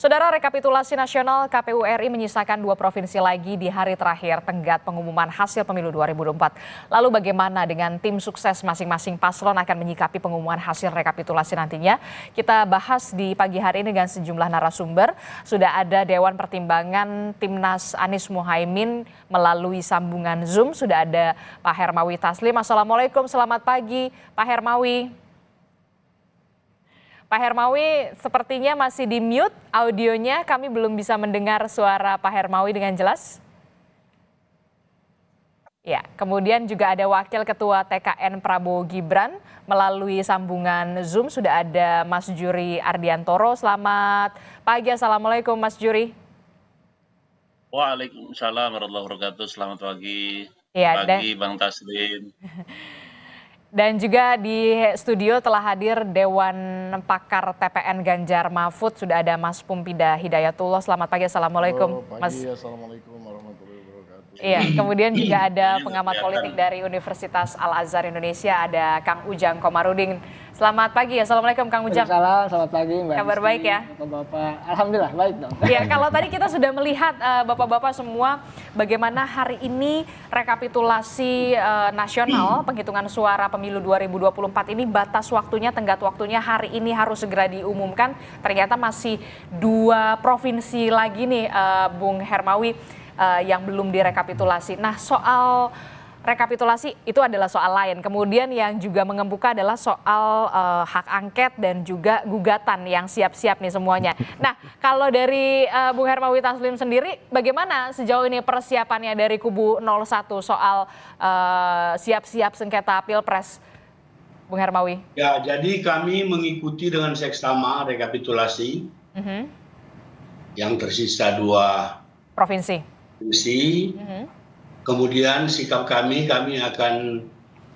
Saudara, rekapitulasi nasional KPU RI menyisakan 2 provinsi lagi di hari terakhir tenggat pengumuman hasil pemilu 2024. Lalu bagaimana dengan tim sukses masing-masing paslon akan menyikapi pengumuman hasil rekapitulasi nantinya? Kita bahas di pagi hari ini dengan sejumlah narasumber. Sudah ada Dewan Pertimbangan Timnas Anies Muhaimin melalui sambungan Zoom. Sudah ada Pak Hermawi Taslim. Assalamualaikum, selamat pagi Pak Hermawi. Pak Hermawi sepertinya masih di mute audionya, kami belum bisa mendengar suara Pak Hermawi dengan jelas. Ya, kemudian juga ada Wakil Ketua TKN Prabowo Gibran melalui sambungan Zoom, sudah ada Mas Juri Ardiantoro. Selamat pagi, Assalamualaikum Mas Juri. Waalaikumsalam warahmatullahi wabarakatuh. Selamat pagi. Ya, Bang Taslim. Dan juga di studio telah hadir Dewan Pakar TPN Ganjar Mahfud, sudah ada Mas Pumpida Hidayatullah. Selamat pagi, Assalamualaikum. Halo, pagi, Assalamualaikum warahmatullahi wabarakatuh. Iya, kemudian juga ada pengamat politik dari Universitas Al-Azhar Indonesia, ada Kang Ujang Komarudin. Selamat pagi, Assalamualaikum Kang Ujang. Selamat pagi Mbak. Kabar baik ya? Bapak, alhamdulillah baik dong. Ya, kalau tadi kita sudah melihat Bapak-Bapak semua bagaimana hari ini rekapitulasi nasional penghitungan suara pemilu 2024 ini batas waktunya, tenggat waktunya hari ini harus segera diumumkan. Ternyata masih 2 provinsi lagi nih Bung Hermawi yang belum direkapitulasi. Nah, soal rekapitulasi itu adalah soal lain. Kemudian yang juga mengemuka adalah soal hak angket dan juga gugatan yang siap-siap nih semuanya. Nah, kalau dari Bung Hermawi Taslim sendiri, bagaimana sejauh ini persiapannya dari kubu 01 soal siap-siap sengketa Pilpres, Bung Hermawi? Ya, jadi kami mengikuti dengan seksama rekapitulasi yang tersisa 2 provinsi. Kemudian sikap kami akan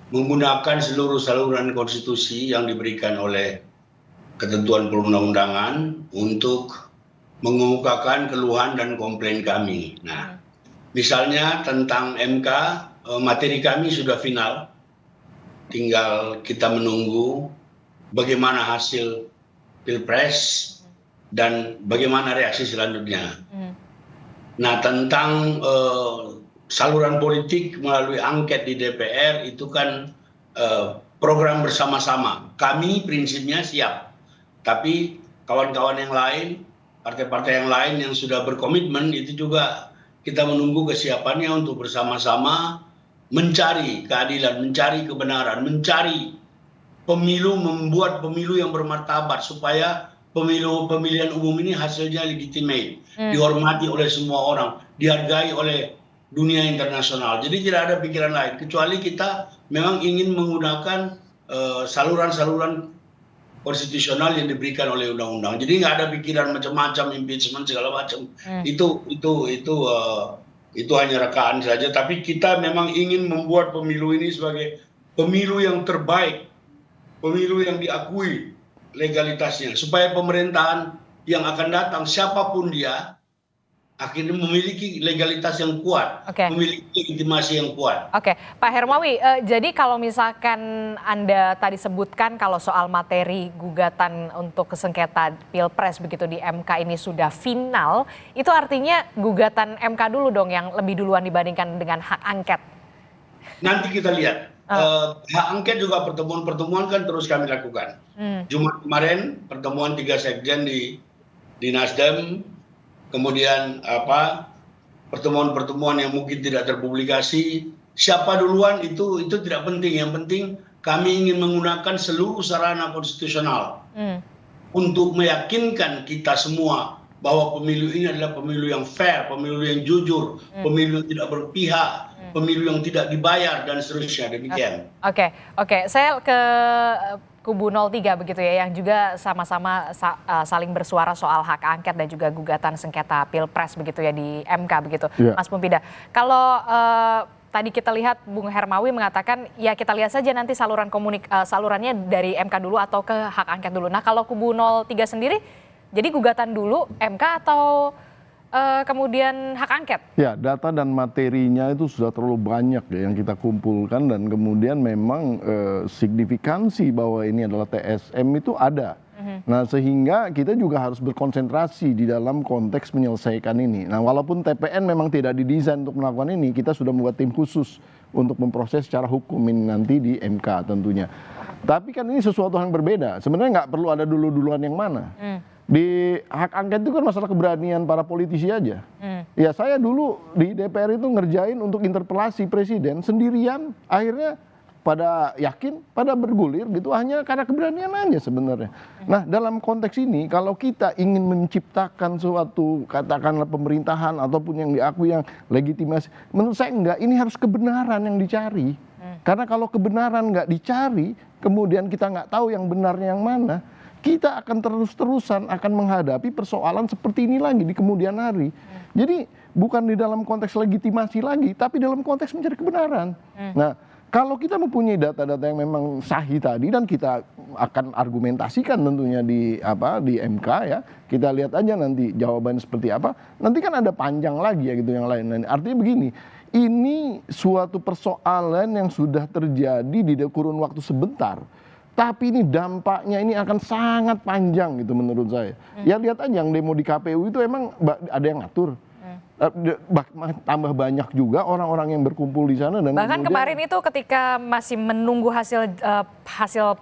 menggunakan seluruh saluran konstitusi yang diberikan oleh ketentuan perundang-undangan untuk mengemukakan keluhan dan komplain kami. Nah, misalnya tentang MK, materi kami sudah final. Tinggal kita menunggu bagaimana hasil Pilpres dan bagaimana reaksi selanjutnya. Nah, tentang saluran politik melalui angket di DPR itu kan program bersama-sama. Kami prinsipnya siap, tapi kawan-kawan yang lain, partai-partai yang lain yang sudah berkomitmen itu juga kita menunggu kesiapannya untuk bersama-sama mencari keadilan, mencari kebenaran, mencari pemilu, membuat pemilu yang bermartabat supaya pemilihan umum ini hasilnya legitimate, dihormati oleh semua orang, dihargai oleh dunia internasional. Jadi tidak ada pikiran lain kecuali kita memang ingin menggunakan saluran-saluran konstitusional yang diberikan oleh undang-undang. Jadi nggak ada pikiran macam-macam, impeachment segala macam. Itu hanya rekaan saja. Tapi kita memang ingin membuat pemilu ini sebagai pemilu yang terbaik, pemilu yang diakui legalitasnya, supaya pemerintahan yang akan datang siapapun dia akhirnya memiliki legalitas yang kuat, memiliki legitimasi yang kuat. Oke, Pak Hermawi, jadi kalau misalkan Anda tadi sebutkan kalau soal materi gugatan untuk sengketa Pilpres begitu di MK ini sudah final, itu artinya gugatan MK dulu dong yang lebih duluan dibandingkan dengan hak angket? Nanti kita lihat. Hak angket juga pertemuan-pertemuan kan terus kami lakukan. Jumat kemarin pertemuan 3 sekjen di Nasdem, kemudian pertemuan-pertemuan yang mungkin tidak terpublikasi. Siapa duluan itu tidak penting. Yang penting kami ingin menggunakan seluruh sarana konstitusional untuk meyakinkan kita semua bahwa pemilu ini adalah pemilu yang fair, pemilu yang jujur, pemilu yang tidak berpihak, pemilu yang tidak dibayar dan seterusnya. Demikian. Oke, saya ke kubu 03 begitu ya, yang juga sama-sama saling bersuara soal hak angket dan juga gugatan sengketa Pilpres begitu ya di MK begitu. Mas Pumpida, kalau tadi kita lihat Bung Hermawi mengatakan ya kita lihat saja nanti salurannya dari MK dulu atau ke hak angket dulu. Nah, kalau kubu 03 sendiri jadi gugatan dulu MK atau kemudian hak angket? Ya, data dan materinya itu sudah terlalu banyak ya yang kita kumpulkan, dan kemudian memang signifikansi bahwa ini adalah TSM itu ada. Nah, sehingga kita juga harus berkonsentrasi di dalam konteks menyelesaikan ini. Nah, walaupun TPN memang tidak didesain untuk melakukan ini, kita sudah membuat tim khusus untuk memproses secara hukum ini nanti di MK tentunya. Tapi kan ini sesuatu yang berbeda. Sebenarnya nggak perlu ada dulu-duluan yang mana. Di hak angket itu kan masalah keberanian para politisi aja. Ya saya dulu di DPR itu ngerjain untuk interpelasi presiden sendirian, akhirnya pada yakin, pada bergulir gitu hanya karena keberanian aja sebenarnya. Nah dalam konteks ini kalau kita ingin menciptakan suatu katakanlah pemerintahan ataupun yang diakui yang legitimasi, menurut saya enggak, ini harus kebenaran yang dicari. Karena kalau kebenaran nggak dicari, kemudian kita nggak tahu yang benarnya yang mana, kita akan terus-terusan akan menghadapi persoalan seperti ini lagi di kemudian hari. Jadi bukan di dalam konteks legitimasi lagi, tapi dalam konteks mencari kebenaran. Nah, kalau kita mempunyai data-data yang memang sahih tadi dan kita akan argumentasikan tentunya di MK ya, kita lihat aja nanti jawaban seperti apa. Nanti kan ada panjang lagi ya gitu yang lain. Artinya begini, ini suatu persoalan yang sudah terjadi di kurun waktu sebentar. Tapi ini dampaknya ini akan sangat panjang gitu menurut saya. Ya lihat aja yang demo di KPU itu emang ada yang ngatur. Tambah banyak juga orang-orang yang berkumpul di sana dan bahkan kemarin itu ketika masih menunggu hasil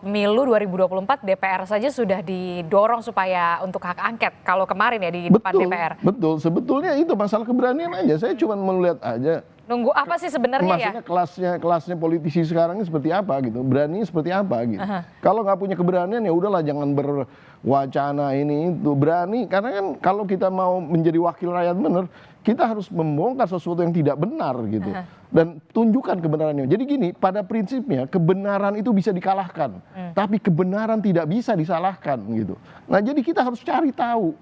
pemilu 2024 DPR saja sudah didorong supaya untuk hak angket kalau kemarin ya di depan DPR. Betul, sebetulnya itu masalah keberanian aja. Saya cuma melihat aja. Nunggu apa sih sebenarnya ya? Maksudnya kelasnya politisi sekarang ini seperti apa gitu, berani seperti apa gitu. Kalau nggak punya keberanian ya udahlah jangan berwacana ini itu, berani karena kan kalau kita mau menjadi wakil rakyat benar, kita harus membongkar sesuatu yang tidak benar gitu dan tunjukkan kebenarannya. Jadi gini, pada prinsipnya kebenaran itu bisa dikalahkan, tapi kebenaran tidak bisa disalahkan gitu. Nah jadi kita harus cari tahu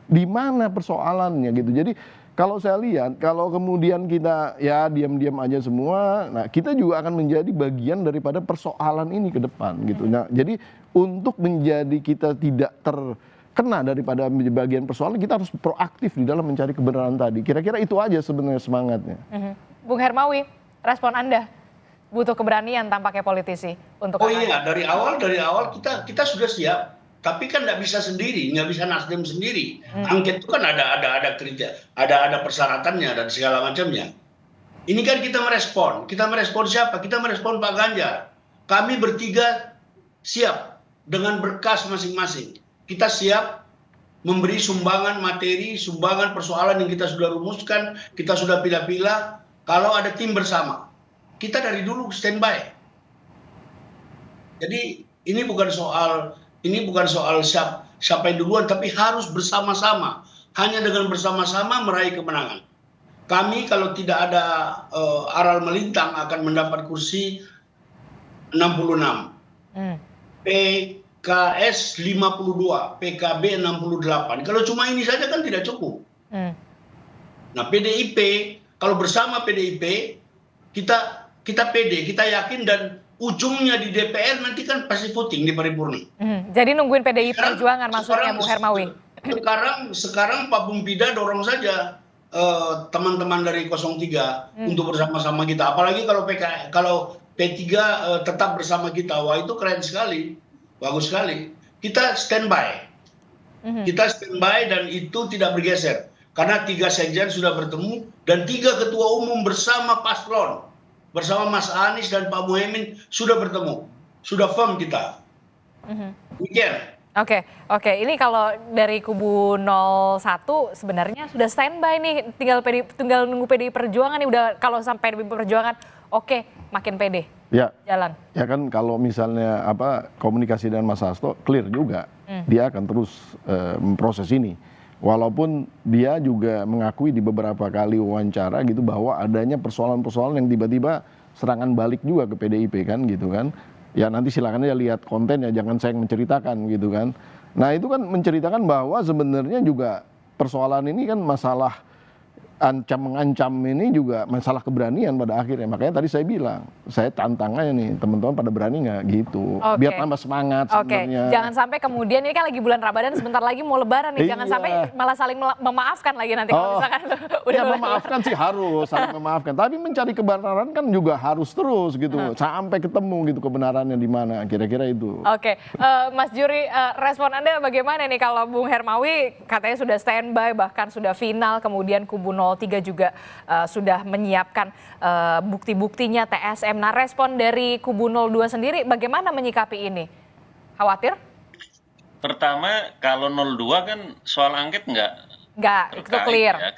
di mana persoalannya gitu. Jadi kalau saya lihat, kalau kemudian kita ya diam-diam aja semua, nah kita juga akan menjadi bagian daripada persoalan ini ke depan gitu. Nah, jadi untuk menjadi kita tidak terkena daripada bagian persoalan, kita harus proaktif di dalam mencari kebenaran tadi. Kira-kira itu aja sebenarnya semangatnya. Bung Hermawi, respon Anda butuh keberanian tampaknya politisi untuk iya, dari awal kita sudah siap. Tapi kan nggak bisa sendiri, nggak bisa Nasdem sendiri. Angket itu kan ada kriteria, ada persyaratannya dan segala macamnya. Ini kan kita merespon siapa? Kita merespon Pak Ganjar. Kami bertiga siap dengan berkas masing-masing. Kita siap memberi sumbangan materi, sumbangan persoalan yang kita sudah rumuskan, kita sudah pilah-pilah. Kalau ada tim bersama, kita dari dulu standby. Jadi ini bukan soal siapa yang duluan, tapi harus bersama-sama. Hanya dengan bersama-sama meraih kemenangan. Kami kalau tidak ada aral melintang akan mendapat kursi 66. PKS 52, PKB 68. Kalau cuma ini saja kan tidak cukup. Nah PDIP, kalau bersama PDIP, kita pede, kita yakin dan ujungnya di DPR nanti kan pasti voting di paripurna. Jadi nungguin PDI Perjuangan maksudnya Bung Hermawi. Sekarang Pak Bumpida dorong saja teman-teman dari 03 untuk bersama-sama kita. Apalagi kalau P3 tetap bersama kita, wah itu keren sekali, bagus sekali. Kita standby, dan itu tidak bergeser karena 3 sekjen sudah bertemu dan 3 ketua umum bersama paslon. Bersama Mas Anies dan Pak Muhaimin sudah bertemu, sudah firm kita. Demikian. Oke. Ini kalau dari kubu 01 sebenarnya sudah standby nih, tinggal nunggu PDI Perjuangan nih. Udah kalau sampai PDI Perjuangan, oke, makin pede. Ya. Jalan. Ya kan kalau misalnya komunikasi dengan Mas Hasto clear juga, dia akan terus memproses ini. Walaupun dia juga mengakui di beberapa kali wawancara gitu bahwa adanya persoalan-persoalan yang tiba-tiba serangan balik juga ke PDIP kan gitu kan. Ya nanti silakan aja lihat kontennya, jangan saya menceritakan gitu kan. Nah itu kan menceritakan bahwa sebenarnya juga persoalan ini kan masalah mengancam ini juga masalah keberanian pada akhirnya. Makanya tadi saya bilang, saya tantangannya nih, teman-teman pada berani nggak gitu. Oke. Biar tambah semangat sebenarnya. Jangan sampai kemudian ini kan lagi bulan Ramadan, sebentar lagi mau Lebaran nih. Jangan Iya. sampai malah saling memaafkan lagi nanti kalau misalkan udah Ya memaafkan sih harus, saling memaafkan. Tapi mencari kebenaran kan juga harus terus gitu, sampai ketemu gitu kebenarannya di mana. Kira-kira itu. Oke, Mas Juri, respon Anda bagaimana nih kalau Bung Hermawi katanya sudah standby, bahkan sudah final, kemudian kubu 03 juga sudah menyiapkan bukti-buktinya TSM. Nah, respon dari kubu 02 sendiri bagaimana menyikapi ini? Khawatir? Pertama, kalau 02 kan soal angket Nggak, itu terkait clear. ya,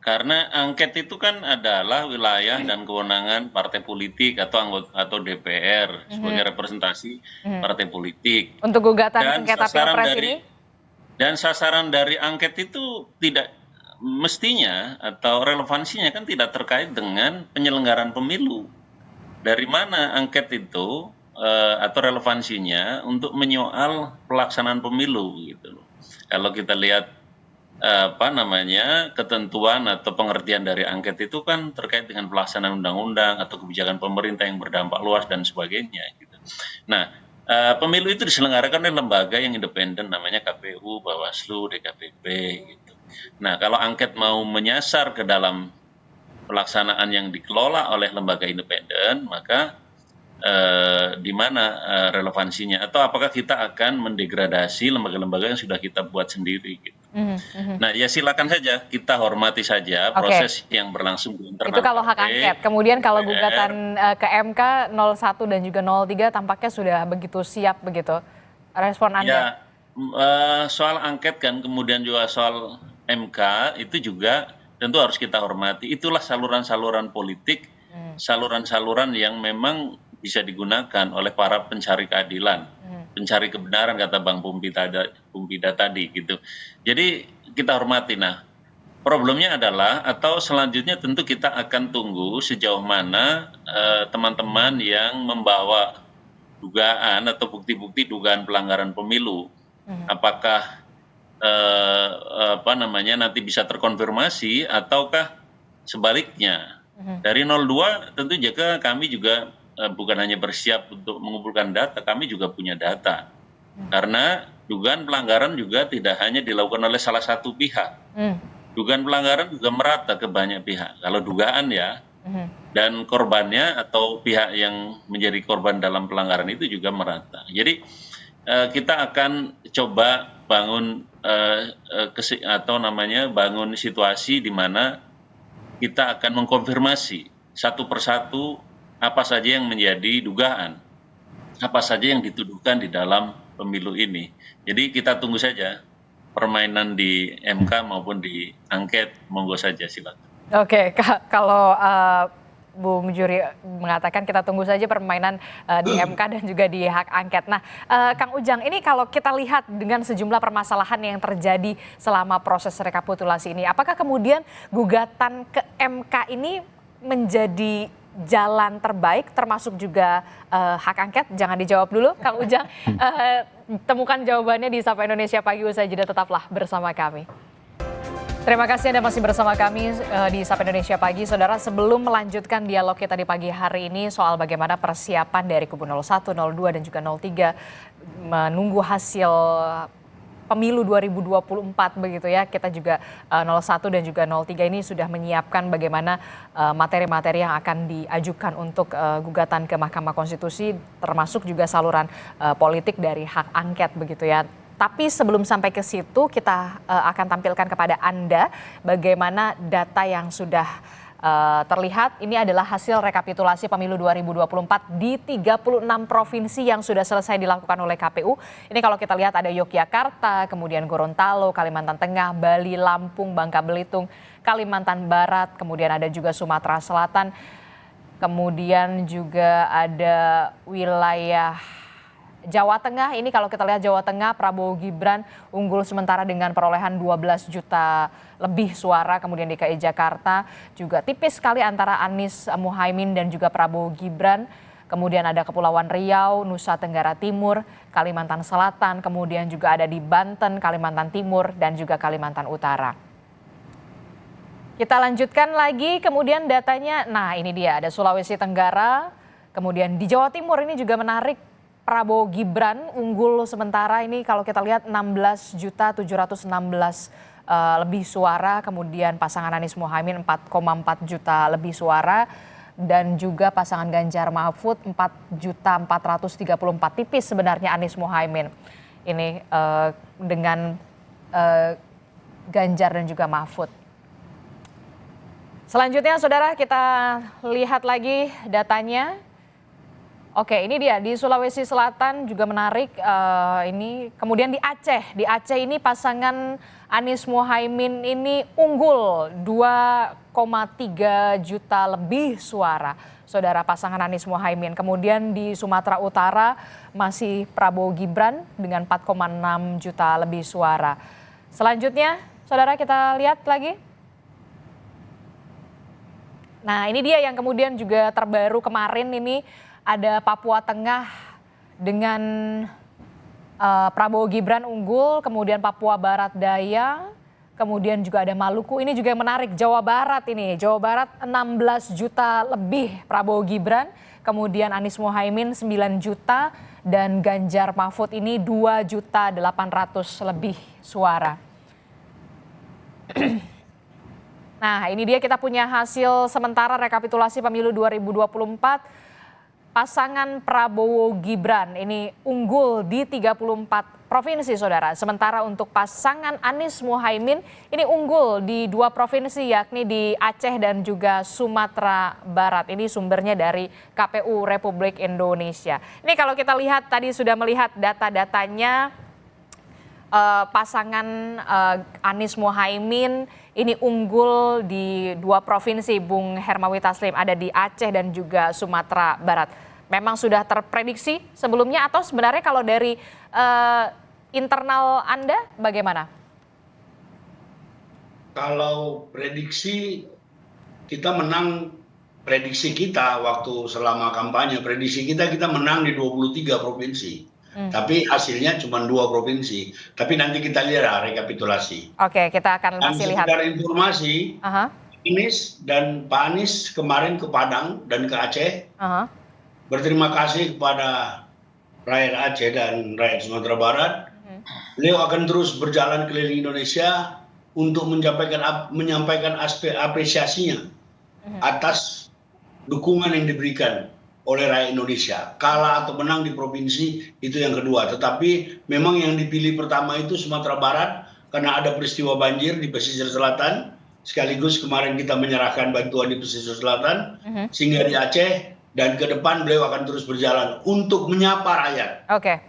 karena angket itu kan adalah wilayah dan kewenangan partai politik atau anggota atau DPR sebagai representasi partai politik. Untuk gugatan Dan sengketa Pilpres ini? Dan sasaran dari angket itu tidak mestinya atau relevansinya kan tidak terkait dengan penyelenggaraan pemilu. Dari mana angket itu atau relevansinya untuk menyoal pelaksanaan pemilu gitu loh. Kalau kita lihat ketentuan atau pengertian dari angket itu kan terkait dengan pelaksanaan undang-undang atau kebijakan pemerintah yang berdampak luas dan sebagainya gitu. Nah, pemilu itu diselenggarakan oleh lembaga yang independen namanya KPU, Bawaslu, DKPP gitu. Nah, kalau angket mau menyasar ke dalam pelaksanaan yang dikelola oleh lembaga independen, maka di mana relevansinya? Atau apakah kita akan mendegradasi lembaga-lembaga yang sudah kita buat sendiri? Gitu. Nah, ya silakan saja, kita hormati saja proses yang berlangsung di internal. Itu kalau hak partai. angket. Kemudian kalau gugatan ke MK 01 dan juga 03 tampaknya sudah begitu siap begitu. Respon Anda? Ya, soal angket kan, kemudian juga soal MK itu juga tentu harus kita hormati. Itulah saluran-saluran politik, saluran-saluran yang memang bisa digunakan oleh para pencari keadilan, pencari kebenaran kata Bang Pumpida tadi gitu. Jadi kita hormati. Nah, problemnya adalah atau selanjutnya tentu kita akan tunggu sejauh mana teman-teman yang membawa dugaan atau bukti-bukti dugaan pelanggaran pemilu, apakah nanti bisa terkonfirmasi ataukah sebaliknya. Dari 02 tentu juga kami juga bukan hanya bersiap untuk mengumpulkan data, kami juga punya data. Karena dugaan pelanggaran juga tidak hanya dilakukan oleh salah satu pihak. Dugaan pelanggaran juga merata ke banyak pihak. Kalau dugaan ya, dan korbannya atau pihak yang menjadi korban dalam pelanggaran itu juga merata. Jadi kita akan coba bangun bangun situasi di mana kita akan mengkonfirmasi satu persatu apa saja yang menjadi dugaan, apa saja yang dituduhkan di dalam pemilu ini. Jadi kita tunggu saja permainan di MK maupun di angket, monggo saja silakan. Oke, kalau Bung Juri mengatakan kita tunggu saja permainan di MK dan juga di hak angket. Nah, Kang Ujang, ini kalau kita lihat dengan sejumlah permasalahan yang terjadi selama proses rekapitulasi ini, apakah kemudian gugatan ke MK ini menjadi jalan terbaik termasuk juga hak angket? Jangan dijawab dulu, Kang Ujang. Temukan jawabannya di Sapa Indonesia Pagi, usai jeda tetaplah bersama kami. Terima kasih Anda masih bersama kami di Sapa Indonesia Pagi. Saudara, sebelum melanjutkan dialog kita di pagi hari ini soal bagaimana persiapan dari kubu 01, 02 dan juga 03 menunggu hasil pemilu 2024 begitu ya. Kita juga 01 dan juga 03 ini sudah menyiapkan bagaimana materi-materi yang akan diajukan untuk gugatan ke Mahkamah Konstitusi, termasuk juga saluran politik dari hak angket begitu ya. Tapi sebelum sampai ke situ, kita akan tampilkan kepada Anda bagaimana data yang sudah terlihat. Ini adalah hasil rekapitulasi pemilu 2024 di 36 provinsi yang sudah selesai dilakukan oleh KPU. Ini kalau kita lihat ada Yogyakarta, kemudian Gorontalo, Kalimantan Tengah, Bali, Lampung, Bangka Belitung, Kalimantan Barat, kemudian ada juga Sumatera Selatan, kemudian juga ada wilayah Jawa Tengah. Ini kalau kita lihat Jawa Tengah, Prabowo Gibran unggul sementara dengan perolehan 12 juta lebih suara. Kemudian DKI Jakarta juga tipis sekali antara Anies Muhaimin dan juga Prabowo Gibran. Kemudian ada Kepulauan Riau, Nusa Tenggara Timur, Kalimantan Selatan, kemudian juga ada di Banten, Kalimantan Timur dan juga Kalimantan Utara. Kita lanjutkan lagi, kemudian datanya, nah ini dia, ada Sulawesi Tenggara, kemudian di Jawa Timur ini juga menarik, Prabowo Gibran unggul sementara ini kalau kita lihat 16.716 lebih suara, kemudian pasangan Anies Mohaimin 4,4 juta lebih suara, dan juga pasangan Ganjar Mahfud 4.434, tipis sebenarnya Anies Mohaimin ini dengan Ganjar dan juga Mahfud. Selanjutnya saudara kita lihat lagi datanya. Oke, ini dia di Sulawesi Selatan juga menarik ini. Kemudian di Aceh ini pasangan Anies Mohaimin ini unggul 2,3 juta lebih suara. Saudara, pasangan Anies Mohaimin. Kemudian di Sumatera Utara masih Prabowo Gibran dengan 4,6 juta lebih suara. Selanjutnya saudara kita lihat lagi. Nah ini dia yang kemudian juga terbaru kemarin ini ada Papua Tengah dengan Prabowo Gibran unggul, kemudian Papua Barat Daya, kemudian juga ada Maluku, ini juga yang menarik Jawa Barat ini, Jawa Barat 16 juta lebih Prabowo Gibran, kemudian Anies Mohaimin 9 juta dan Ganjar Mahfud ini 2.800.000 lebih suara. Nah ini dia kita punya hasil sementara rekapitulasi pemilu 2024. Pasangan Prabowo Gibran ini unggul di 34 provinsi saudara. Sementara untuk pasangan Anies Mohaimin ini unggul di 2 provinsi yakni di Aceh dan juga Sumatera Barat. Ini sumbernya dari KPU Republik Indonesia. Ini kalau kita lihat tadi sudah melihat data-datanya pasangan Anies Mohaimin ini unggul di 2 provinsi, Bung Hermawi Taslim, ada di Aceh dan juga Sumatera Barat. Memang sudah terprediksi sebelumnya atau sebenarnya kalau dari internal Anda bagaimana? Kalau prediksi kita menang, prediksi kita waktu selama kampanye, prediksi kita menang di 23 provinsi. Tapi hasilnya cuma 2 provinsi. Tapi nanti kita lihat rekapitulasi. Oke, kita akan masih lihat. Sekedar informasi, Anies dan Pak Anies kemarin ke Padang dan ke Aceh. Berterima kasih kepada rakyat Aceh dan rakyat Sumatera Barat. Beliau akan terus berjalan keliling Indonesia untuk menyampaikan aspek apresiasinya atas dukungan yang diberikan oleh rakyat Indonesia. Kalah atau menang di provinsi itu yang kedua. Tetapi memang yang dipilih pertama itu Sumatera Barat karena ada peristiwa banjir di pesisir selatan. Sekaligus kemarin kita menyerahkan bantuan di pesisir selatan. Sehingga di Aceh dan ke depan beliau akan terus berjalan untuk menyapa rakyat. Oke.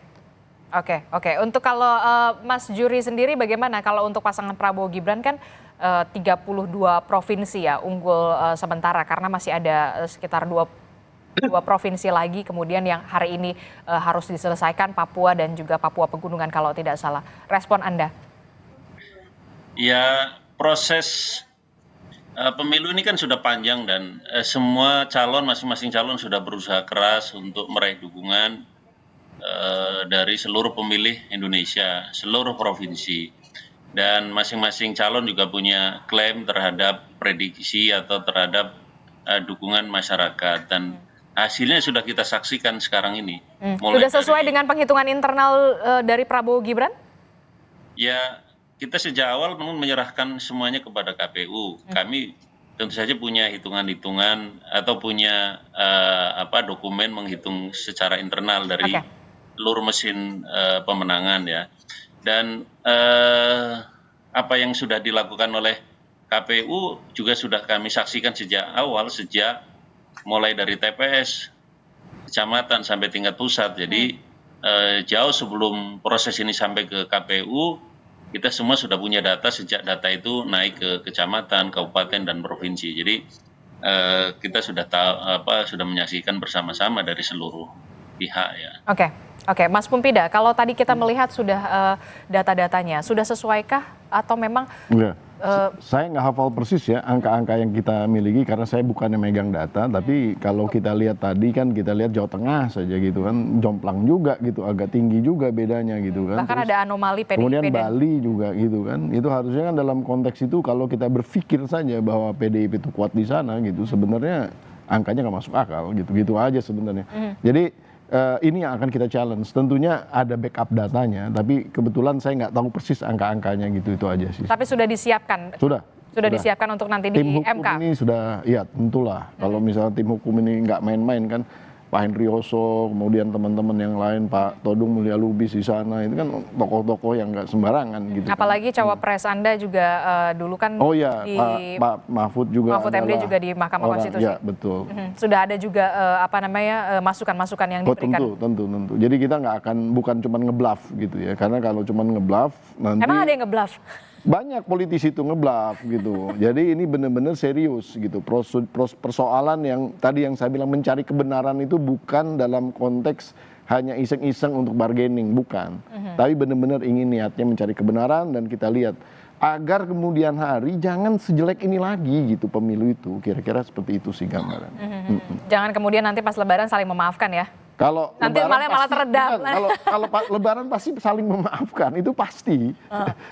Untuk kalau Mas Juri sendiri bagaimana kalau untuk pasangan Prabowo Gibran kan 32 provinsi ya unggul sementara karena masih ada sekitar 2 provinsi lagi kemudian yang hari ini harus diselesaikan, Papua dan juga Papua Pegunungan kalau tidak salah. Respon Anda? Ya, proses pemilu ini kan sudah panjang dan semua calon, masing-masing calon sudah berusaha keras untuk meraih dukungan dari seluruh pemilih Indonesia, seluruh provinsi. Dan masing-masing calon juga punya klaim terhadap prediksi atau terhadap dukungan masyarakat. Dan hasilnya sudah kita saksikan sekarang ini. Sudah sesuai dengan penghitungan internal dari Prabowo Gibran? Ya, kita sejak awal menyerahkan semuanya kepada KPU. Kami tentu saja punya hitungan-hitungan atau punya dokumen menghitung secara internal dari seluruh mesin pemenangan ya. Dan apa yang sudah dilakukan oleh KPU juga sudah kami saksikan sejak awal, sejak mulai dari TPS, kecamatan sampai tingkat pusat. Jadi jauh sebelum proses ini sampai ke KPU, kita semua sudah punya data sejak data itu naik ke kecamatan, kabupaten dan provinsi. Jadi kita sudah sudah menyaksikan bersama-sama dari seluruh pihak ya. Oke, Mas Pumpida, kalau tadi kita melihat sudah data-datanya, sudah sesuaikah atau memang Saya nggak hafal persis ya angka-angka yang kita miliki karena saya bukannya megang data, tapi kalau kita lihat tadi kan kita lihat Jawa Tengah saja gitu kan, jomplang juga gitu, agak tinggi juga bedanya gitu kan. Bahkan ada anomali PDIP kemudian dan Bali juga gitu kan, itu harusnya kan dalam konteks itu kalau kita berpikir saja bahwa PDIP itu kuat di sana gitu, sebenarnya angkanya nggak masuk akal gitu aja sebenarnya. Jadi ini yang akan kita challenge. Tentunya ada backup datanya, tapi kebetulan saya nggak tahu persis angka-angkanya gitu, itu aja sih. tapi sudah disiapkan. Sudah Disiapkan untuk nanti di tim hukum MK. ini sudah, ya tentulah. Kalau misalnya tim hukum ini nggak main-main kan, Pak Hendrioso, kemudian teman-teman yang lain, Pak Todung Mulya Lubis di sana, itu kan tokoh-tokoh yang nggak sembarangan gitu. Apalagi cawapres Anda juga dulu kan Oh ya, di Pak Mahfud juga. Mahfud MD adalah juga di Mahkamah orang, Konstitusi. Ya betul. Sudah ada juga masukan-masukan yang Oh diberikan. tentu. Jadi kita nggak akan, bukan cuma ngebluff gitu ya, karena kalau cuma ngebluff nanti. Emang ada yang ngebluff? Banyak politisi itu ngebluff gitu. Jadi ini benar-benar serius gitu. Persoalan yang tadi yang saya bilang mencari kebenaran itu bukan dalam konteks hanya iseng-iseng untuk bargaining, bukan. Tapi benar-benar ingin niatnya mencari kebenaran, dan kita lihat agar kemudian hari jangan sejelek ini lagi gitu pemilu itu. Kira-kira seperti itu sih gambaran. Jangan kemudian nanti pas Lebaran saling memaafkan ya. Kalau Nanti Lebaran malah teredam. Kalau Lebaran pasti saling memaafkan, itu pasti.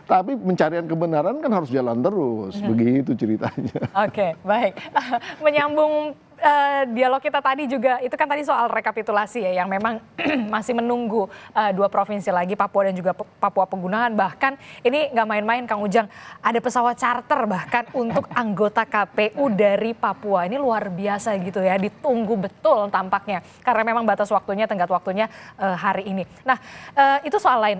Tapi pencarian kebenaran kan harus jalan terus, begitu ceritanya. Oke, baik. Menyambung dialog kita tadi juga, itu kan tadi soal rekapitulasi ya, yang memang masih menunggu dua provinsi lagi, Papua dan juga Papua Pegunungan. Bahkan ini nggak main-main Kang Ujang, ada pesawat charter bahkan untuk anggota KPU dari Papua. Ini luar biasa gitu ya, ditunggu betul tampaknya. Karena memang batas waktunya, tenggat waktunya hari ini. Nah, itu soal lain.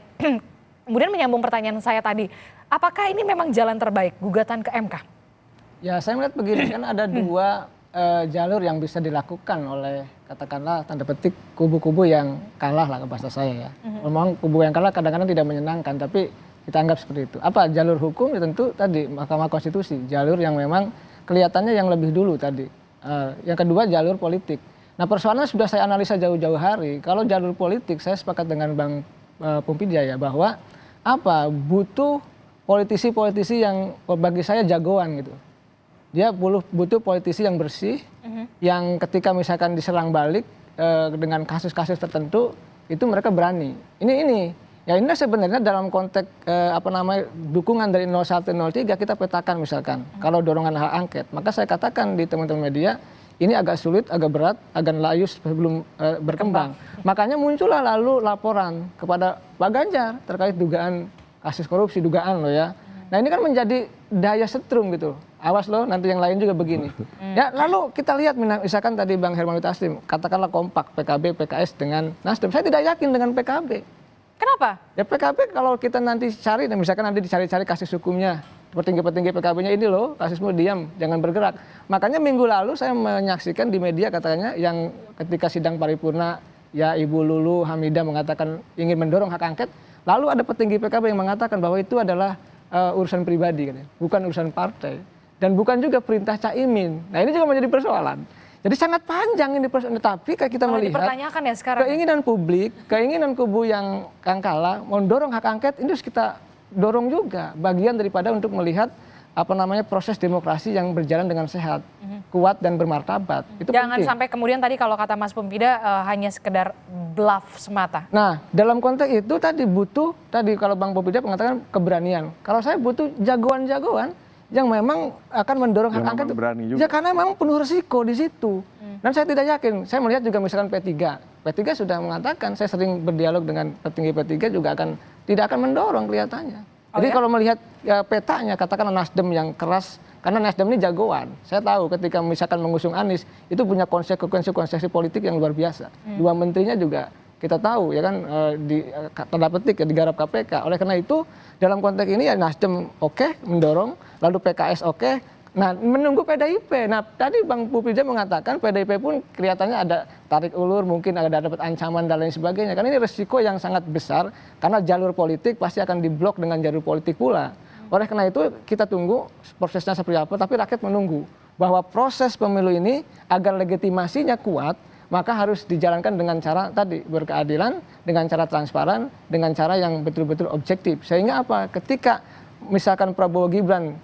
Kemudian menyambung pertanyaan saya tadi, apakah ini memang jalan terbaik, gugatan ke MK? Ya saya melihat begini, kan ada dua jalur yang bisa dilakukan oleh katakanlah tanda petik kubu-kubu yang kalah lah ke bahasa saya ya. Memang kubu yang kalah kadang-kadang tidak menyenangkan, tapi kita anggap seperti itu. Apa jalur hukum? Ya tentu tadi Mahkamah Konstitusi, jalur yang memang kelihatannya yang lebih dulu tadi. Yang kedua jalur politik. Nah persoalannya sudah saya analisa jauh-jauh hari. Kalau jalur politik saya sepakat dengan Bang Pumpidya ya, bahwa butuh politisi-politisi yang bagi saya jagoan gitu. Dia butuh politisi yang bersih, yang ketika misalkan diserang balik dengan kasus-kasus tertentu, itu mereka berani. Ini sebenarnya dalam konteks dukungan dari 0103 kita petakan misalkan. Kalau dorongan hak angket, maka saya katakan di teman-teman media, ini agak sulit, agak berat, agak layu sebelum berkembang. Makanya muncullah lalu laporan kepada Pak Ganjar terkait dugaan kasus korupsi, dugaan loh ya. Nah ini kan menjadi daya setrum gitu. Awas loh, nanti yang lain juga begini. Ya lalu kita lihat misalkan tadi Bang Hermanwi Taslim, katakanlah kompak PKB, PKS dengan Nasdem. Saya tidak yakin dengan PKB. Kenapa? Ya PKB kalau kita nanti cari, misalkan nanti dicari-cari kasus hukumnya, petinggi-petinggi PKB-nya ini loh, kasusmu diam, jangan bergerak. Makanya minggu lalu saya menyaksikan di media katanya yang ketika sidang paripurna, ya Ibu Lulu Hamidah mengatakan ingin mendorong hak angket, lalu ada petinggi PKB yang mengatakan bahwa itu adalah urusan pribadi, bukan urusan partai. Dan bukan juga perintah Caimin. Nah ini juga menjadi persoalan. Jadi sangat panjang ini persoalan. Tapi kayak kita melihat dipertanyakan ya sekarang. Keinginan publik, keinginan kubu yang kalah mendorong hak angket ini harus kita dorong juga. Bagian daripada untuk melihat proses demokrasi yang berjalan dengan sehat, kuat dan bermartabat. Itu jangan penting. sampai kemudian tadi kalau kata Mas Pumpida hanya sekedar bluff semata. Nah dalam konteks itu tadi kalau Bang Pumpida mengatakan keberanian. Kalau saya butuh jagoan-jagoan yang memang akan mendorong hak angket itu. Ya karena memang penuh risiko di situ. Dan saya tidak yakin. Saya melihat juga misalkan P3. P3 sudah mengatakan, saya sering berdialog dengan petinggi P3 juga tidak akan mendorong kelihatannya. Jadi kalau melihat petanya, katakanlah Nasdem yang keras, karena Nasdem ini jagoan. Saya tahu ketika misalkan mengusung Anies, itu punya konsekuensi politik yang luar biasa. Dua menterinya juga kita tahu ya kan tanda petik ya digarap KPK. Oleh karena itu dalam konteks ini ya Nasdem mendorong, lalu PKS Nah menunggu PDIP. Nah tadi Bang Pumpidya mengatakan PDIP pun kelihatannya ada tarik ulur, mungkin ada dapat ancaman dan lain sebagainya. Karena ini resiko yang sangat besar karena jalur politik pasti akan diblok dengan jalur politik pula. Oleh karena itu kita tunggu prosesnya seperti apa, tapi rakyat menunggu bahwa proses pemilu ini agar legitimasinya kuat, maka harus dijalankan dengan cara tadi berkeadilan, dengan cara transparan, dengan cara yang betul-betul objektif. Sehingga ketika misalkan Prabowo Gibran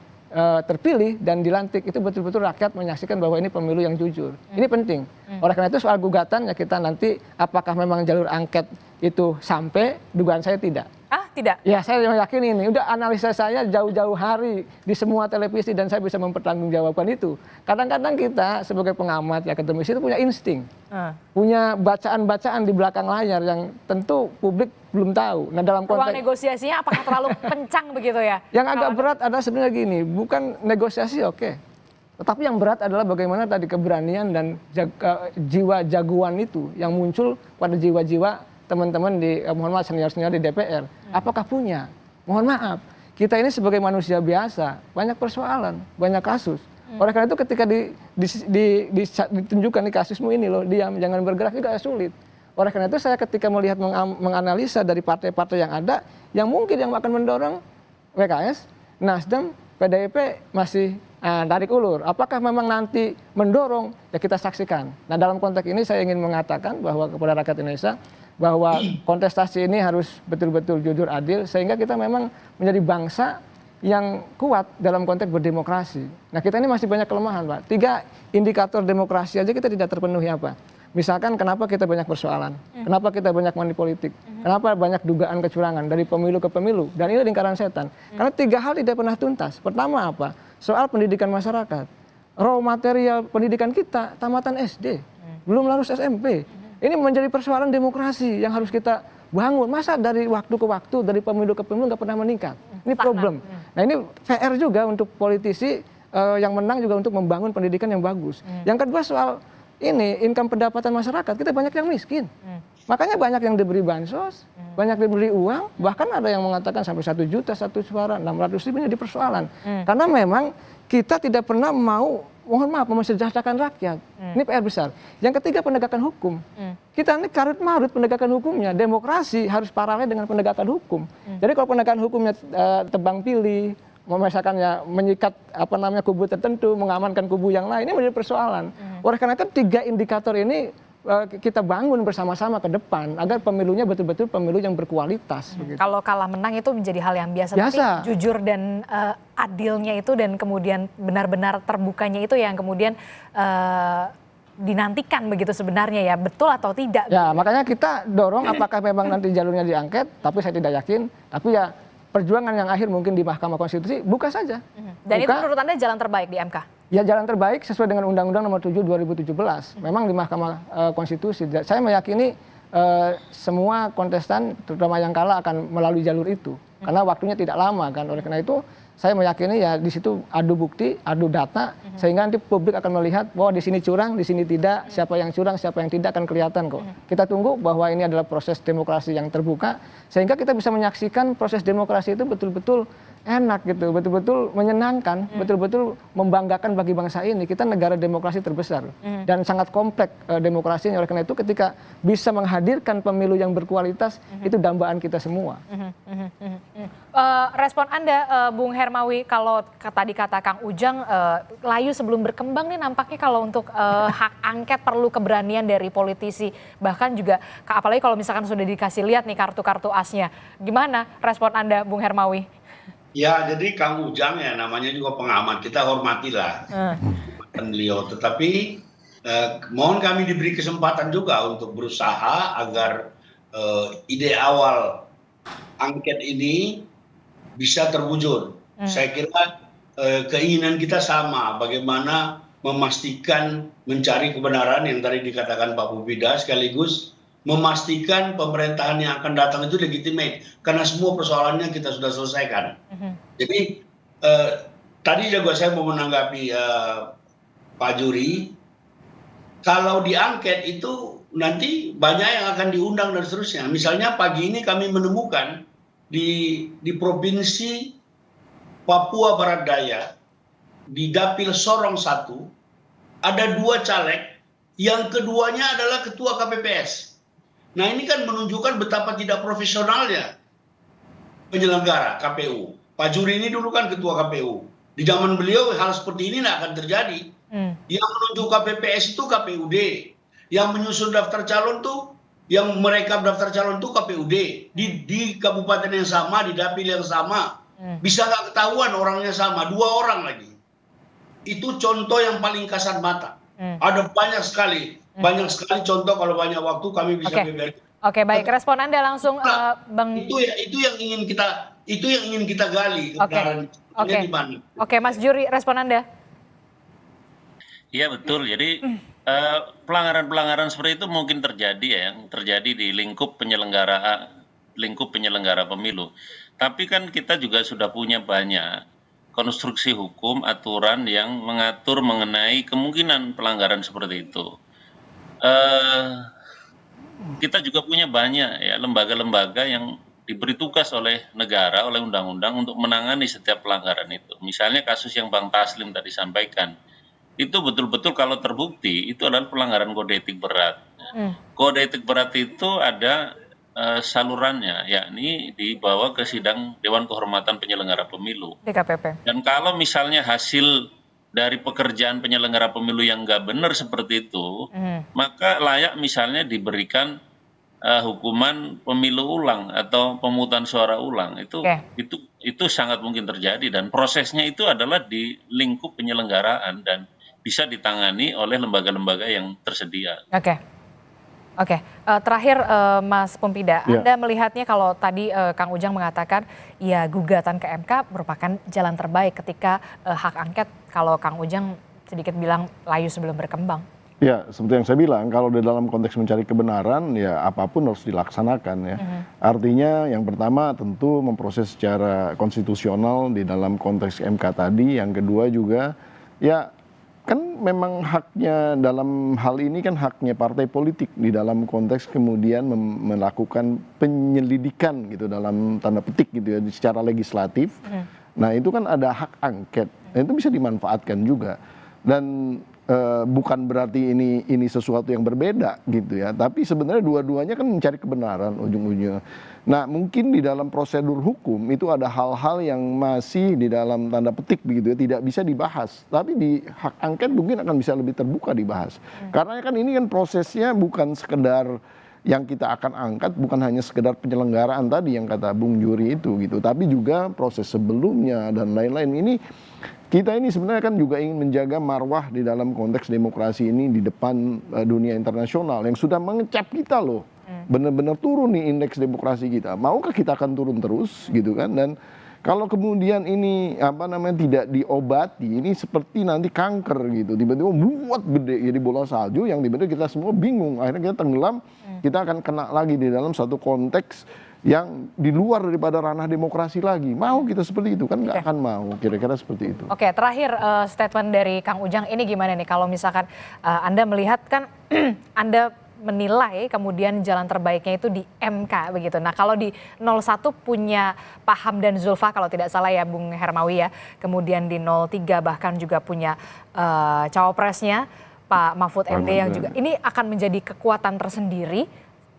terpilih dan dilantik itu betul-betul rakyat menyaksikan bahwa ini pemilu yang jujur. Ini penting. Oleh karena itu soal gugatan ya kita nanti apakah memang jalur angket itu sampai, dugaan saya tidak. Ah, tidak. Ya saya yakin ini, udah analisa saya jauh-jauh hari di semua televisi dan saya bisa mempertanggungjawabkan itu. Kadang-kadang kita sebagai pengamat ya akademis itu punya insting. Punya bacaan-bacaan di belakang layar yang tentu publik belum tahu. Nah dalam Ruang konteks negosiasinya apakah terlalu kencang begitu ya? yang agak berat adalah sebenarnya gini, bukan negosiasi oke. Tetapi yang berat adalah bagaimana tadi keberanian dan jiwa jagoan itu yang muncul pada jiwa-jiwa teman-teman di mohon maaf senior-senior di DPR. Apakah punya? Mohon maaf, kita ini sebagai manusia biasa banyak persoalan, banyak kasus. Oleh karena itu ketika ditunjukkan di kasusmu ini loh, diam, jangan bergerak juga sulit. Oleh karena itu saya ketika melihat menganalisa dari partai-partai yang ada, yang mungkin yang akan mendorong PKS, Nasdem, PDIP masih tarik ulur. Apakah memang nanti mendorong? Ya kita saksikan. Nah dalam konteks ini saya ingin mengatakan bahwa kepada rakyat Indonesia bahwa kontestasi ini harus betul-betul jujur adil sehingga kita memang menjadi bangsa yang kuat dalam konteks berdemokrasi. Nah kita ini masih banyak kelemahan Pak. 3 indikator demokrasi aja kita tidak terpenuhi apa. Misalkan kenapa kita banyak persoalan, kenapa kita banyak money politik, kenapa banyak dugaan kecurangan dari pemilu ke pemilu, dan ini lingkaran setan. Karena 3 hal tidak pernah tuntas. Pertama apa? Soal pendidikan masyarakat. Raw material pendidikan kita tamatan SD, belum lulus SMP. Ini menjadi persoalan demokrasi yang harus kita bangun. Masa dari waktu ke waktu, dari pemilu ke pemilu nggak pernah meningkat. Ini problem. Nah ini PR juga untuk politisi yang menang juga untuk membangun pendidikan yang bagus. Yang kedua soal ini income pendapatan masyarakat, kita banyak yang miskin. Makanya banyak yang diberi bansos, banyak diberi uang, bahkan ada yang mengatakan sampai 1 juta 1 suara, 600.000 ini jadi persoalan. Karena memang kita tidak pernah mau, mohon maaf, mesejahterakan rakyat. Ini PR besar. Yang ketiga penegakan hukum. Kita ini karut-marut penegakan hukumnya. Demokrasi harus paralel dengan penegakan hukum. Jadi kalau penegakan hukumnya tebang pilih, misalkannya menyikat kubu tertentu, mengamankan kubu yang lain, ini menjadi persoalan. Oleh karena itu 3 indikator ini kita bangun bersama-sama ke depan agar pemilunya betul-betul pemilu yang berkualitas. Begitu. Kalau kalah menang itu menjadi hal yang biasa. Tapi jujur dan adilnya itu dan kemudian benar-benar terbukanya itu yang kemudian dinantikan begitu sebenarnya ya, betul atau tidak? Ya makanya kita dorong apakah memang nanti jalurnya diangket, tapi saya tidak yakin. Tapi ya perjuangan yang akhir mungkin di Mahkamah Konstitusi, buka saja. Dan itu menurut Anda jalan terbaik di MK? Ya jalan terbaik sesuai dengan Undang-Undang Nomor 7 2017. Memang di Mahkamah Konstitusi. Saya meyakini semua kontestan, terutama yang kalah akan melalui jalur itu. Karena waktunya tidak lama kan. Oleh karena itu saya meyakini ya di situ adu bukti, adu data, sehingga nanti publik akan melihat bahwa di sini curang, di sini tidak, siapa yang curang, siapa yang tidak akan kelihatan kok. Kita tunggu bahwa ini adalah proses demokrasi yang terbuka, sehingga kita bisa menyaksikan proses demokrasi itu betul-betul enak gitu, betul-betul menyenangkan, betul-betul membanggakan bagi bangsa ini. Kita negara demokrasi terbesar dan sangat kompleks demokrasinya. Oleh karena itu ketika bisa menghadirkan pemilu yang berkualitas, itu dambaan kita semua. Respon Anda, Bung Hermawi, kalau tadi kata Kang Ujang, layu sebelum berkembang nih nampaknya kalau untuk hak angket perlu keberanian dari politisi. Bahkan juga, apalagi kalau misalkan sudah dikasih lihat nih kartu-kartu asnya. Gimana respon Anda, Bung Hermawi? Ya, jadi Kang Ujang ya namanya juga pengamat, kita hormatilah beliau. Tetapi mohon kami diberi kesempatan juga untuk berusaha agar ide awal angket ini bisa terwujud. Saya kira keinginan kita sama, bagaimana memastikan mencari kebenaran yang tadi dikatakan Pak Pupida, sekaligus memastikan pemerintahan yang akan datang itu legitimate, karena semua persoalannya kita sudah selesaikan. Jadi tadi juga saya mau menanggapi Pak Juri, kalau diangket itu nanti banyak yang akan diundang dan seterusnya. Misalnya pagi ini kami menemukan di provinsi Papua Barat Daya, di Dapil Sorong 1, ada 2 caleg, yang keduanya adalah ketua KPPS. Nah ini kan menunjukkan betapa tidak profesionalnya penyelenggara KPU. Pak Juri ini dulu kan ketua KPU. Di zaman beliau hal seperti ini tidak akan terjadi. Yang menunjuk KPPS itu KPUD. Yang menyusun daftar calon tuh, yang mereka daftar calon itu KPUD. Di kabupaten yang sama, di dapil yang sama. Bisa nggak ketahuan orangnya sama, 2 orang lagi. Itu contoh yang paling kasat mata. Ada banyak sekali contoh. Kalau banyak waktu kami bisa beber. Oke, baik. Respon Anda langsung, Bang. Itu yang ingin kita gali kebenaran. Di mana? Oke, Mas Juri, respon Anda. Iya betul. Jadi pelanggaran-pelanggaran seperti itu mungkin terjadi ya, yang terjadi di lingkup penyelenggara pemilu. Tapi kan kita juga sudah punya banyak konstruksi hukum, aturan yang mengatur mengenai kemungkinan pelanggaran seperti itu. Kita juga punya banyak ya lembaga-lembaga yang diberi tugas oleh negara, oleh undang-undang untuk menangani setiap pelanggaran itu. Misalnya kasus yang Bang Taslim tadi sampaikan, itu betul-betul kalau terbukti itu adalah pelanggaran kode etik berat. Kode etik berat itu ada salurannya, yakni dibawa ke sidang Dewan Kehormatan Penyelenggara Pemilu. DKPP. Dan kalau misalnya hasil dari pekerjaan penyelenggara pemilu yang nggak benar seperti itu, maka layak misalnya diberikan hukuman pemilu ulang atau pemungutan suara ulang. Itu sangat mungkin terjadi, dan prosesnya itu adalah di lingkup penyelenggaraan dan bisa ditangani oleh lembaga-lembaga yang tersedia. Oke. Terakhir Mas Pumpida, Anda melihatnya kalau tadi Kang Ujang mengatakan ya gugatan ke MK merupakan jalan terbaik ketika hak angket, kalau Kang Ujang sedikit bilang layu sebelum berkembang. Ya, seperti yang saya bilang, kalau di dalam konteks mencari kebenaran, ya apapun harus dilaksanakan ya. Artinya yang pertama tentu memproses secara konstitusional di dalam konteks MK tadi. Yang kedua juga, ya kan memang haknya dalam hal ini kan haknya partai politik di dalam konteks kemudian melakukan penyelidikan gitu dalam tanda petik gitu ya secara legislatif. Nah itu kan ada hak angket, nah, itu bisa dimanfaatkan juga. Dan bukan berarti ini sesuatu yang berbeda gitu ya, tapi sebenarnya dua-duanya kan mencari kebenaran ujung-ujungnya. Nah mungkin di dalam prosedur hukum itu ada hal-hal yang masih di dalam tanda petik begitu ya tidak bisa dibahas, tapi di hak angket mungkin akan bisa lebih terbuka dibahas. Karena kan ini kan prosesnya bukan sekedar yang kita akan angkat, bukan hanya sekedar penyelenggaraan tadi yang kata Bung Juri itu gitu, tapi juga proses sebelumnya dan lain-lain. Ini kita ini sebenarnya kan juga ingin menjaga marwah di dalam konteks demokrasi ini di depan dunia internasional yang sudah mengecap kita loh. Benar-benar turun nih indeks demokrasi kita. Maukah kita akan turun terus gitu kan? Dan kalau kemudian ini tidak diobati, ini seperti nanti kanker gitu. Tiba-tiba buat gede jadi bola salju yang tiba-tiba kita semua bingung. Akhirnya kita tenggelam, kita akan kena lagi di dalam satu konteks yang di luar daripada ranah demokrasi lagi. Mau kita seperti itu kan nggak akan mau, kira-kira seperti itu. Oke, terakhir statement dari Kang Ujang ini gimana nih kalau misalkan Anda melihat kan Anda menilai kemudian jalan terbaiknya itu di MK begitu. Nah kalau di 01 punya Pak Hamdan Zulfa kalau tidak salah ya Bung Hermawi ya. Kemudian di 03 bahkan juga punya cawapresnya Pak Mahfud MD yang juga ini akan menjadi kekuatan tersendiri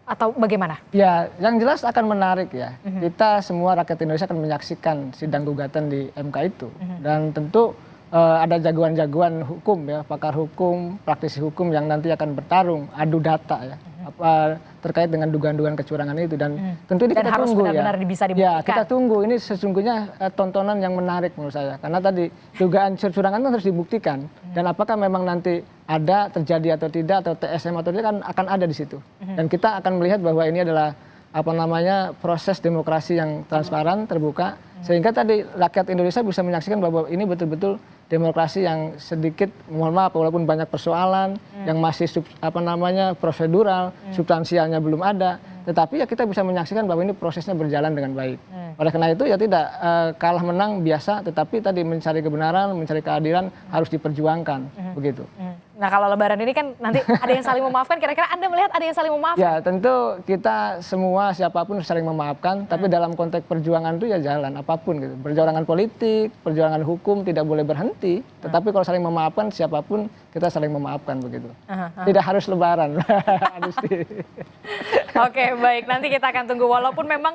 atau bagaimana? Ya yang jelas akan menarik ya. Kita semua rakyat Indonesia akan menyaksikan sidang gugatan di MK itu. Dan tentu ada jagoan-jagoan hukum ya, pakar hukum, praktisi hukum yang nanti akan bertarung, adu data ya, terkait dengan dugaan-dugaan kecurangan itu dan tentu ini kita harus tunggu benar-benar ya. Bisa dibuktikan. Ya kita tunggu, ini sesungguhnya tontonan yang menarik menurut saya, karena tadi dugaan kecurangan itu harus dibuktikan dan apakah memang nanti ada terjadi atau tidak atau TSM atau tidak kan akan ada di situ dan kita akan melihat bahwa ini adalah proses demokrasi yang transparan, terbuka sehingga tadi rakyat Indonesia bisa menyaksikan bahwa ini betul-betul demokrasi yang sedikit, mohon maaf walaupun banyak persoalan yang masih prosedural, substansialnya belum ada, tetapi ya kita bisa menyaksikan bahwa ini prosesnya berjalan dengan baik. Oleh karena itu ya tidak kalah menang biasa, tetapi tadi mencari kebenaran, mencari keadilan harus diperjuangkan begitu. Nah kalau Lebaran ini kan nanti ada yang saling memaafkan, kira-kira Anda melihat ada yang saling memaafkan? Ya tentu kita semua siapapun saling memaafkan, tapi dalam konteks perjuangan itu ya jalan apapun gitu. Perjuangan politik, perjuangan hukum tidak boleh berhenti, tetapi kalau saling memaafkan siapapun kita saling memaafkan begitu. Tidak harus Lebaran. Oke baik, nanti kita akan tunggu walaupun memang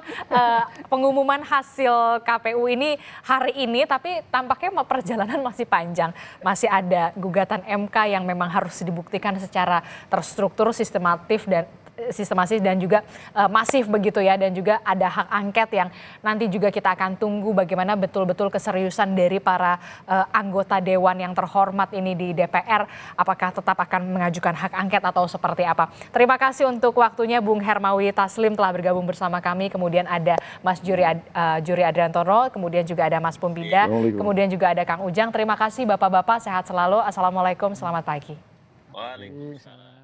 pengumuman hasil KPU ini hari ini, tapi tampaknya perjalanan masih panjang. Masih ada gugatan MK yang memang harus dibuktikan secara terstruktur, sistematif dan sistematis dan juga masif begitu ya, dan juga ada hak angket yang nanti juga kita akan tunggu bagaimana betul-betul keseriusan dari para anggota dewan yang terhormat ini di DPR, apakah tetap akan mengajukan hak angket atau seperti apa. Terima kasih untuk waktunya Bung Hermawi Taslim telah bergabung bersama kami, kemudian ada Mas Juri Adriantono, kemudian juga ada Mas Pumbida, kemudian juga ada Kang Ujang. Terima kasih Bapak-Bapak, sehat selalu. Assalamualaikum, selamat pagi. Waalaikumsalam.